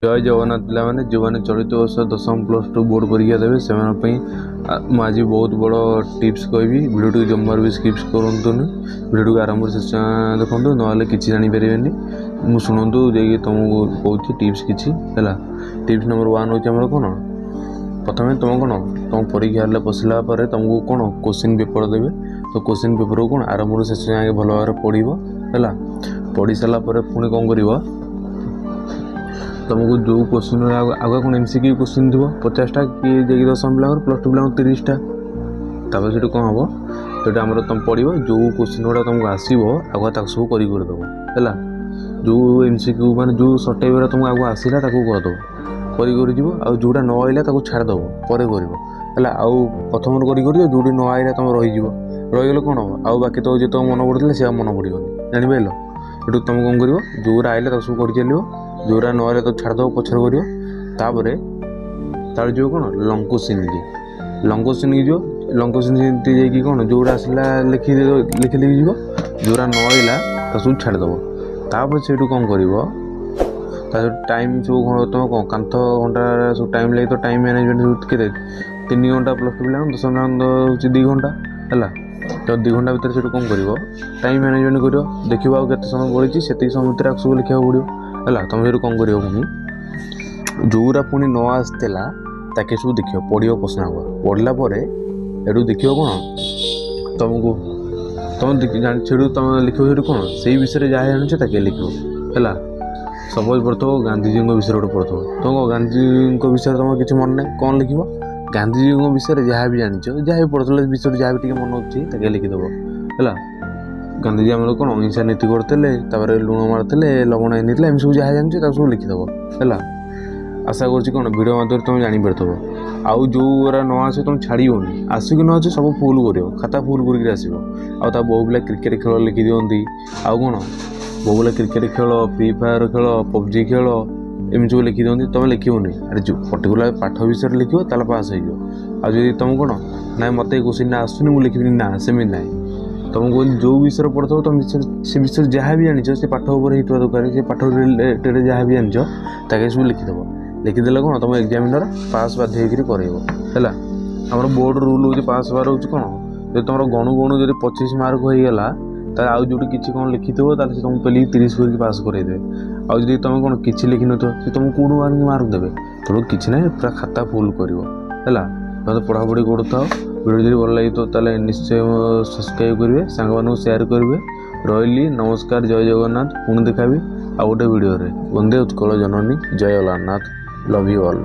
जय जगन्नाथ पिलाने जो मैंने चलित वर्ष 10th +2 बोर्ड परीक्षा देवे से आज बहुत बड़ टिप्स कहि वीडियो टी जमार भी स्किप्स करूँ वीडियो को आरंभ से देखो ना कि जानीपर मुझे शुणु जे तुमको कहूँ टिप्स किसी है। टिप्स नंबर 1 हूँ कौन प्रथम तुम कौन तुम परीक्षा पशिला तुमको कौन क्वेश्चन पेपर देवे तो क्वेश्चन पेपर को कौन आरंभ से शेष जाए भल भाव पढ़ है पढ़ी सारापर पुणी कौन कर तुमको जो क्वेश्चन आगे कौन एमसीक्यू क्वेश्चन थी 50टा कि 10th पिला +2 पिला 30टा तापर से कौन हम तो आम तुम पढ़ जो क्वेश्चन गुड़ा तुमको आसो आगे तक सब करदेव है जो एमसीक्यू मान जो सर्ट टाइप तुमको आगे आसला करदेव कर जोड़ा न आइला छाड़देव पर कर प्रथम कर जोटी न आइला तुम रहीगले कौन हम आउ बाकी तो जो मन पड़ता से मन पड़ोनी जापार ये तुम कौन कर जोरा आइला सब कर चलो जोरा न आइला तो छाड़देव पचर कर जो कौन लंग क्वेश्चन जो लंग क्वेश्चन जाकि कौन जोड़ा आसला लिखी लिखी जोरा न आइला तो सब छाड़देव तापर से कौन कर टाइम सब तुम कौन कांथ घंटा सब टाइम लगे तो टाइम मैनेजमेंट के 3 घंटा +2 पिला 10 घंटा 2 घंटा है तो 2 घंटा भितर से कौन कर टाइम मैनेजमेंट कर देखो आउ के समय पड़ी से समय भितर सब लिखा पड़ो है तुम से कौन कर जोरा पुणी न आसला ताके सब देख पढ़ प्रश्न पढ़ला ये देख कौन तुमको तुम से तुम लिख कौन से विषय जहाँ जान ताके लिख है सपोज पढ़ो गांधीजी विषय गोटे पढ़ो तुम गांधीजी विषय तुम किसी मन ना कौन लिख गांधीजी विषय जहाँ भी जान जहाँ भी पढ़ते विषय जहाँ भी मन होती लिखिदेव है गांधीजी आम कौन अहिंसा नीति करते लुण मारते लवण एम सब जहाँ जान सब लिखिदेव है आशा कौन भिडियो मध्यम तुम जापर आउ जोरा न आस तुम छाड़ोनी आसिक न आस सब फुल कर खाता फुल कर आसो आ बहु पिला क्रिकेट खेल लिखि दिखती आउ कौन बहु पिला क्रिकेट खेल फ्री फायर खेल पबजी खेल एम सब लिखि दिखती तुम लिखोनी अरे जो पर्टिकुलर पाठ विषय लिख पास हो तुम कौन ना मत क्वेश्चन आसुनी मुझे लिखी ना सेमि ना तुमको जो विषय पढ़ो तुम से विषय जहाँ भी जान से पाठ होता दरकार से पाठ रिलेटेड जहाँ भी जान ताकि सब लिखिदेव लिखिदेले कौन तुम एग्जामिनर पास बाध्य है आम बोर्ड रूल हो पास बार हो कौन जो तुम गणु गणु जो 25 मार्क होगा आउ जो किसी कौन लिखिथो से तुमको पेली 30 करके पास करदे आउ तुम कौन किसी लिखि न सी तुमको कौटू आनिक मार्क देवे तेणु किसी ना पूरा खाता फुल कर तुम पढ़ापढ़ी करूँ वीडियो जो भल लगी तो निश्चय सब्सक्राइब करेंगे सांग शेयर करेंगे रही नमस्कार जय जगन्नाथ पुणी देखा आ गोटे वीडियो वंदे उत्कल जननी जय जगन्नाथ लव यू ऑल।